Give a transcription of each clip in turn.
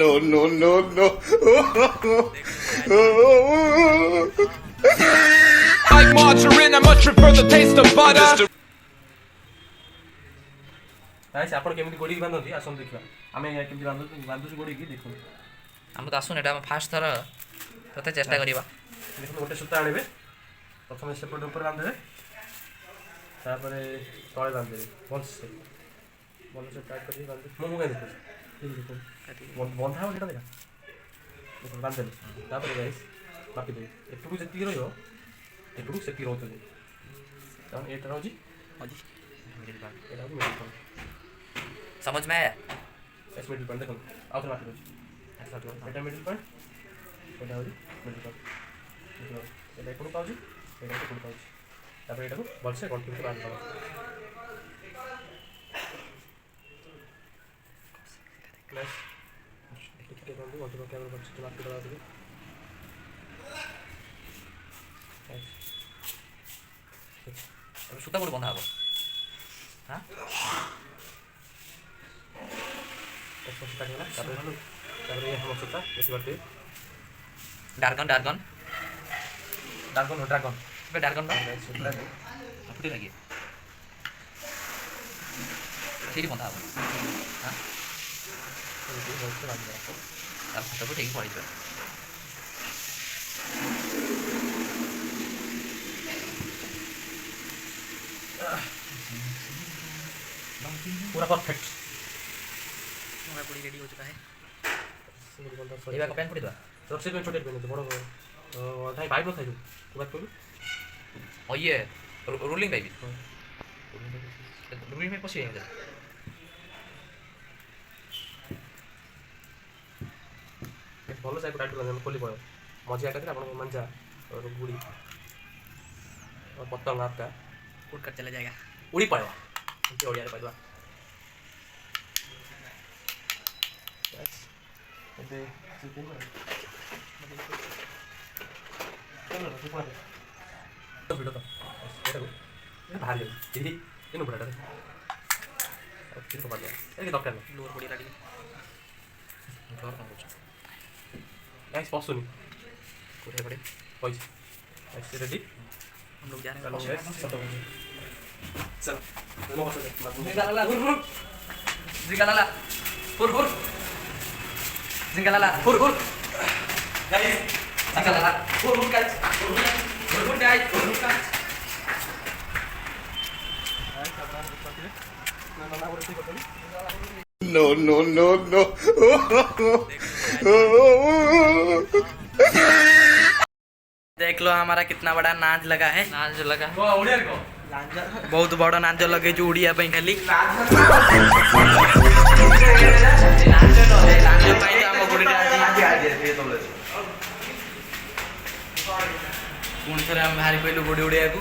No, no, no, no. Like margarine, I much prefer the taste of butter. Guys आपण केमिति गोडी बांधନ୍ତି आसन देखिबा आमे केमिति बांधुछु गोडी की देखु हमको आसुन एटा हम फास्ट थर तते चेष्टा करिबा देखु गोटे सूता आनिबे प्रथम सेपट ऊपर बांधबे तापरे तळे बांधबे भलसे टाइट करी बांधबे मु गाय देखु बंधा हो जेटा देखा देखु बांधबे तापरे गाइस बाकी दे एटुकु जति रहियो एटुकु सेति रहतो तन एटा रहजी अजी एटा मिडिल पार्ट समझ में आया एस मिडिल पार्ट देखो आउट बाकी रहजी एटा मिडिल पार्ट एटा होजी मिडिल पार्ट एटा एटुकु पाउजी एटा एटुकु पाउजी तापर एटाकु भलसे कंटिन्यू बांध दबा क्लास देखते बंधु अंत कैमरा बक्स मार्क दबा दे सूता कोड बंधा हबो हां तो सूता गला तापर ये हम सूता ऐसे करते डार्गन ड्रैगन बे डार्गन बा सूता दे फुटी लगी ठीक बंधा हबो हां ये भलसे बांध दबा तार सूता को ठीक पड़ी जा पूरा परफेक्ट हमारा पूरी रेडी हो चुका है सिंगल बंदा ये बार पेन पड़ी दो तो से में छोटे पेन बड़ ढाई पाइप खाइ तू बात कर और ये रोलिंग बेबी रोलिंग में पसी है भलो साइड टाइट कर खोली पड़े मजी आटा थे आपन मंजा और गुड़ी और पत्ता नाप का उड़ कर चला जाएगा उड़ी पड़ेगा ये ओडिया रे पड़वा यस एबे चिकन चलो ठीक है तो वीडियो तो एटा को भारी है इनु बड़ा रे और फिर को बढ़ गया ए दरकार नहीं लोअर बॉडी रेडी घर कौन कुछ गाइस पसुनी कोठे पड़े पॉइज गाइस रेडी हम लोग जा रहे चलो हैं गाइस चलो मो बस जिंगालाला हुर जिंगालाला हुर जिंगालाला हुर गाइस जिंगालाला हुर गाइस हुर गाइस हुर guys No, no, no, no. देख लो हमारा कितना बड़ा नाच लगा है नाच लगा बहुत बड़ा नाच लगे जो उड़िया पे खाली पुणी थे हम बाहरी पहलू बुड़ी उड़िया को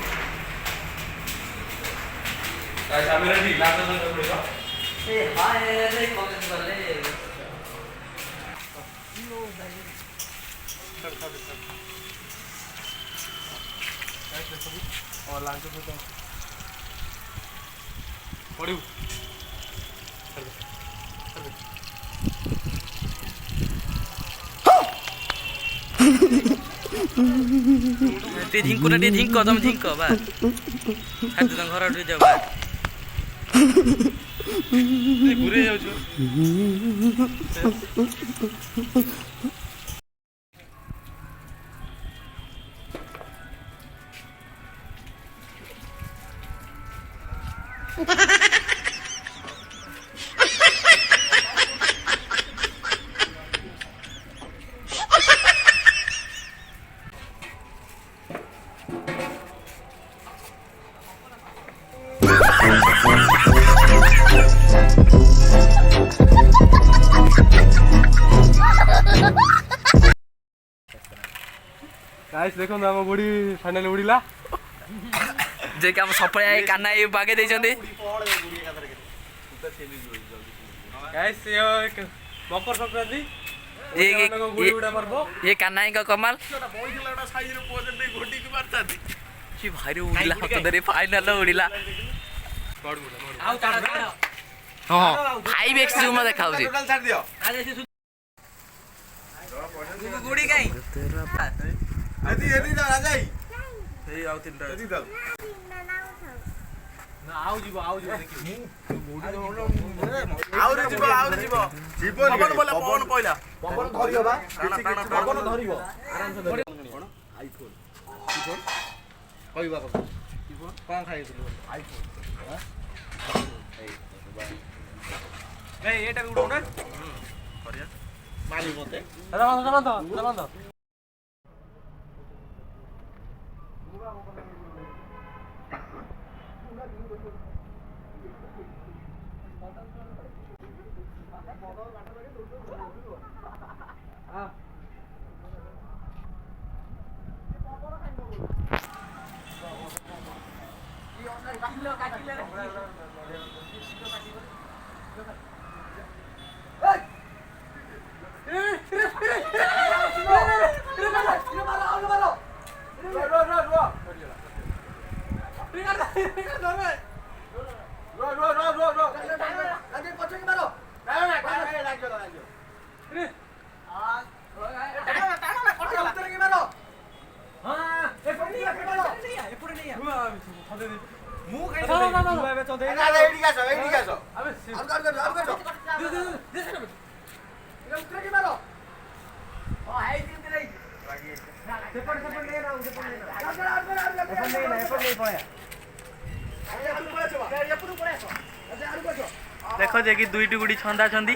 और लांच तो पड़ू टे ढिंको ना टे ढिंको तुम ढिंको बा खाद तुम घर उठ जाओ बा घुरे जाऊ छु गाइस देखो ना हम गुड़ी फाइनल उड़ीला जे कि हम सपया काना ये बागे दे जंदे गाइस ये मकर संक्रांति ये कानाई का कमाल सी भारी उड़िला हाथ धरे फाइनल उड़िला हां 5x जूम देखाउची गुड़ी कहीं ଏଦି ରାଜାଇ ସେଇ ଆଉ ତିନିଟା ଏଦି ଦାଉ ଆଉ ଯିବ ଦେଖି ଆହୁରି ଯିବ ପବନ ବୋଲେ ପବନ ପଇଲା ପବନ ଧରିବ ବା ପବନ ଧରିବ ଆରାମସେ ଧରିବ କଣ ଆଇଫୋନ କହିବା କଥା କଣ ଖାଇଥିଲୁ ଆଇଫୋନ ଏଇ ଏଟା ଉଡଉନା ମାରି ମତେ ଚାଲନ୍ତ ଦେଖ ଯେ କି ଦୁଇଟି ଗୁଡ଼ି ଛନ୍ଦା ଛନ୍ଦି